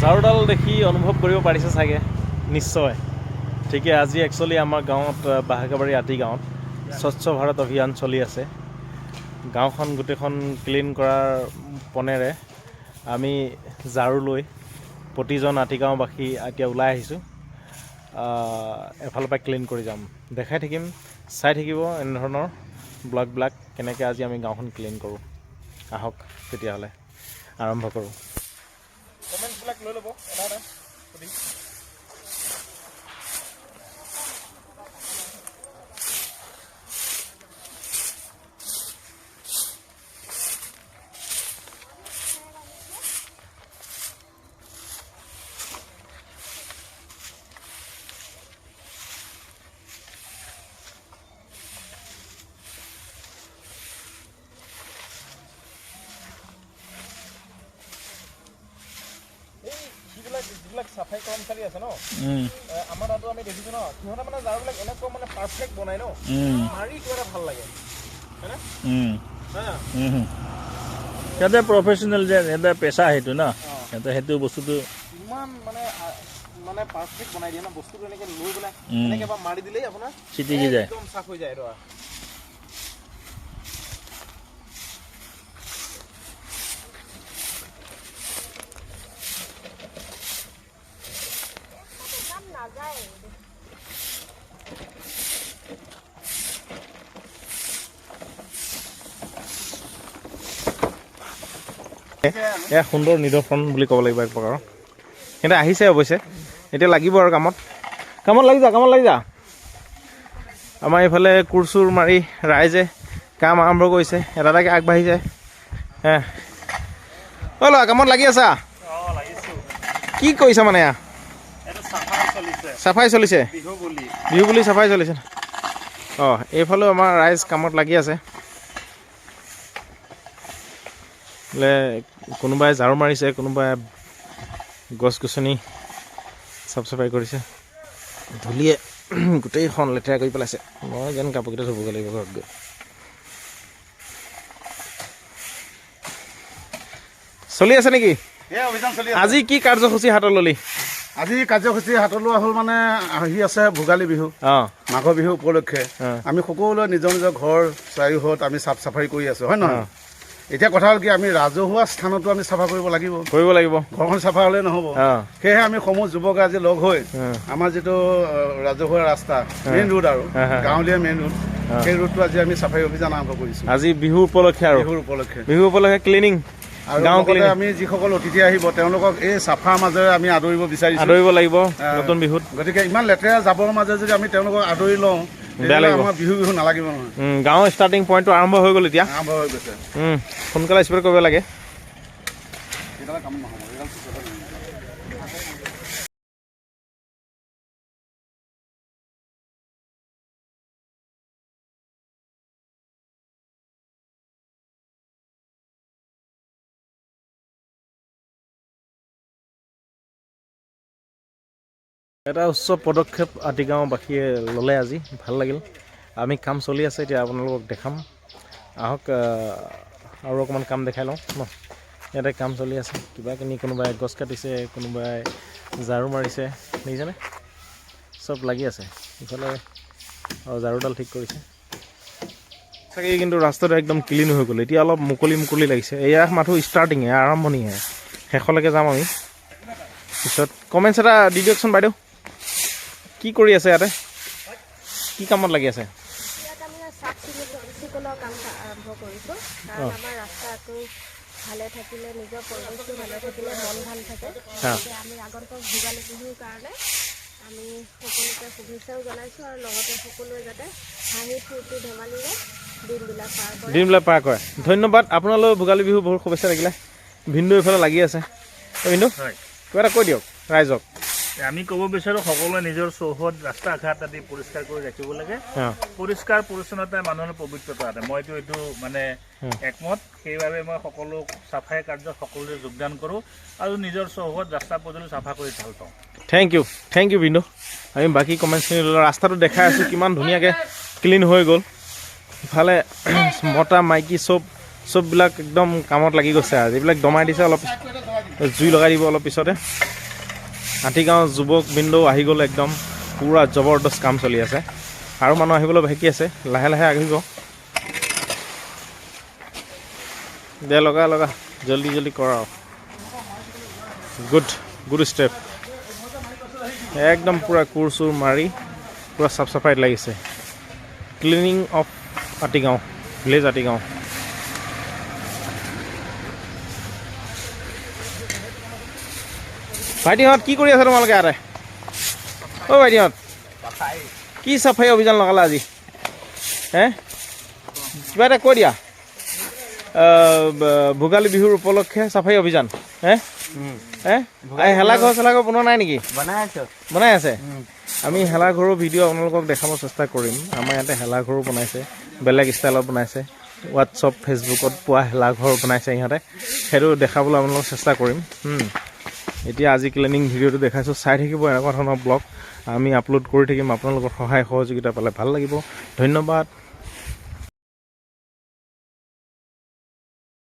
ঝাৰুডাল দেখি অনুভৱ কৰিব পাৰিছে চাগে নিশ্চয় ঠিকে আজি একচুৱেলি আমাৰ গাঁৱত বাহাকাবাৰী আতি গাঁৱত স্বচ্ছ ভাৰত অভিযান চলি আছে গাঁওখন গোটেইখন ক্লিন কৰাৰ পনেৰে আমি ঝাৰু লৈ প্ৰতিজন আতিগাঁওবাসী এতিয়া ওলাই আহিছোঁ এফালৰ পৰা ক্লিন কৰি যাম দেখাই থাকিম চাই থাকিব এনেধৰণৰ ব্লগবিলাক কেনেকৈ আজি আমি গাঁওখন ক্লিন কৰোঁ আহক তেতিয়াহ'লে আৰম্ভ কৰোঁ কমেণ্টবিলাক লৈ ল'ব এটা সুধি যিবিলাক চাফাই কৰ্মচাৰী আছে ন আমাৰ তাতো আমি দেখিছোঁ ন সিহঁতে মানে ঝাৰুবিলাক এনেকুৱা মানে পাৰফেক্ট বনাই ন মাৰি কিবা এটা ভাল লাগে হয়নে সিহঁতে প্ৰফেচনেল যে সিহঁতে পেচা সেইটো ন সিহঁতে সেইটো বস্তুটো ইমান মানে পাৰফেক্ট বনাই দিয়ে ন বস্তুটো এনেকৈ লৈ পেলাই এনেকৈ এবাৰ মাৰি দিলেই আপোনাৰ চিটিকি যায় একদম চাফ হৈ যায় এইটো এয়া সুন্দৰ নিদৰ্শন বুলি ক'ব লাগিব এক প্ৰকাৰৰ সিহঁতে আহিছে অৱশ্যে এতিয়া লাগিব আৰু কামত লাগি যা আমাৰ এইফালে কোৰ চোৰ মাৰি ৰাইজে কাম আৰম্ভ কৰিছে এটা এটাকৈ আগবাঢ়িছে ল'ৰা কামত লাগি আছা কি কৰিছা মানে চাফাই চলিছে বিহু বুলি চাফাই চলিছে এইফালেও আমাৰ ৰাইজ কামত লাগি আছে বোলে কোনোবাই ঝাৰু মাৰিছে কোনোবাই গছ গছনি চাফ চাফাই কৰিছে ধূলিয়ে গোটেইখন লেতেৰা কৰি পেলাইছে মই যেন কাপোৰকেইটা ধুবগৈ লাগিব ঘৰত গৈ চলি আছে নেকি আজি কি কাৰ্যসূচী হাতত ললি আজি কাৰ্যসূচী হাতত লোৱা হ'ল মানে আহি আছে ভোগালী বিহু মাঘ বিহু উপলক্ষে আমি সকলোৱে নিজৰ নিজৰ ঘৰ চাৰিওহত আমি চাফ চাফাই কৰি আছোঁ হয় নহয় এতিয়া কথা হ'ল কি আমি ৰাজহুৱা স্থানতো আমি চাফা কৰিব লাগিব ঘৰখন চাফা হ'লে নহ'ব সেয়েহে আমি সমূহ যুৱক আজি লগ হৈ আমাৰ যিটো ৰাজহুৱা ৰাস্তা মেইন ৰোড আৰু গাঁৱলীয়া মেইন ৰোড সেই ৰোডটো আজি আমি চাফাই অভিযান আৰম্ভ কৰিছোঁ আজি বিহু উপলক্ষে ক্লিনিং আৰু আমি যিসকল অতিথি আহিব তেওঁলোকক এই চাফাৰ মাজেৰে আমি আদৰিব বিচাৰিছোঁ আদৰিব লাগিব নতুন বিহুত গতিকে ইমান লেতেৰা জাবৰ মাজে যদি আমি তেওঁলোকক আদৰি লওঁ আমাৰ বিহু নালাগিব নহয় গাঁৱৰ ষ্টাৰ্টিং পইণ্টটো আৰম্ভ হৈ গ'ল এতিয়া আৰম্ভ হৈ গৈছে সোনকালে স্প্ৰে কৰিব লাগে এটা উচ্চ পদক্ষেপ আতিগাঁওবাসীয়ে ল'লে আজি ভাল লাগিল আমি কাম চলি আছে এতিয়া আপোনালোকক দেখাম আহক আৰু অকণমান কাম দেখাই লওঁ ন ইয়াতে কাম চলি আছে কিবা কিনি কোনোবাই গছ কাটিছে কোনোবাই ঝাৰু মাৰিছে দেখিছেনে চব লাগি আছে ইফালে ঝাৰুডাল ঠিক কৰিছে চাগে কিন্তু ৰাস্তাটো একদম ক্লিন হৈ গ'ল এতিয়া অলপ মুকলি লাগিছে এয়া মাথো ষ্টাৰ্টিং আৰম্ভণিহে শেষলৈকে যাম আমি পিছত কমেণ্টছ এটা দি দিয়কচোন বাইদেউ কি কৰি আছে ইয়াতে কি কামত লাগি আছে ভালে থাকিলে নিজৰ পৰিৱেশটো ভালে থাকিলে মন ভাল থাকে আমি আগন্তুক ভোগালী বিহুৰ কাৰণে আমি সকলোকে শুভেচ্ছাও জনাইছোঁ আৰু লগতে সকলোৱে যাতে হাঁহি ফূৰ্তি ধেমালিৰে দিনবিলাক পাৰ কৰে ধন্যবাদ আপোনালৈ ভোগালী বিহু বহুত শুভেচ্ছা থাকিলে ভিন্দু এইফালে লাগি আছে ভিন্দু কিবা এটা কৈ দিয়ক ৰাইজক আমি ক'ব বিচাৰোঁ সকলোৱে নিজৰ চৌহদ ৰাস্তা ঘাট আদি পৰিষ্কাৰ কৰি ৰাখিব লাগে পৰিষ্কাৰ পৰিচ্ছন্নতাই মানুহৰ পবিত্ৰতা আছে মইতো এইটো মানে একমত সেইবাবে মই সকলো চাফাই কাৰ্যত সকলোৱে যোগদান কৰোঁ আৰু নিজৰ চৌহদ ৰাস্তা পদূলি চাফা কৰি ভাল পাওঁ থেংক ইউ বিন্দু আমি বাকী কমেণ্টছখিনি ল'লোঁ ৰাস্তাটো দেখাই আছোঁ কিমান ধুনীয়াকৈ ক্লিন হৈ গ'ল ইফালে মতা মাইকী চববিলাক একদম কামত লাগি গৈছে আৰু যিবিলাক দমাই দিছে অলপ জুই লগাই দিব অলপ পিছতে হাতীগাঁও যুৱক বিন্দু আহি গ'ল একদম পূৰা জবৰদস্ত কাম চলি আছে আৰু মানুহ আহিবলৈ বাকী আছে লাহে লাহে আহিব দে লগা লগা জলদি জলদি কৰা গুড ষ্টেপ একদম পূৰা কোৰ চোৰ মাৰি পূৰা চাফ চাফাইত লাগিছে ক্লিনিং অফ আতিগাঁও ভিলেজ আতিগাঁও ভাইটিহঁত কি কৰি আছে তোমালোকে ইয়াতে অ' ভাইটিহঁত কি চাফাই অভিযান লগালা আজি হে কিবা এটা কৈ দিয়া ভোগালী বিহুৰ উপলক্ষে চাফাই অভিযান হে হেলাঘৰ চেলাঘৰ বনোৱা নাই নেকি বনাই আছে আমি হেলাঘৰৰ ভিডিঅ' আপোনালোকক দেখাব চেষ্টা কৰিম আমাৰ ইয়াতে হেলাঘৰো বনাইছে বেলেগ ষ্টাইলত বনাইছে হোৱাটছআপ ফেচবুকত পোৱা হেলাঘৰ বনাইছে ইহঁতে সেইটো দেখাবলৈ আপোনালোকক চেষ্টা কৰিম এতিয়া আজি ক্লিনিং ভিডিঅ'টো দেখাইছোঁ চাই থাকিব এনেকুৱা ধৰণৰ ব্লগ আমি আপলোড কৰি থাকিম আপোনালোকৰ সহায় সহযোগিতা পালে ভাল লাগিব ধন্যবাদ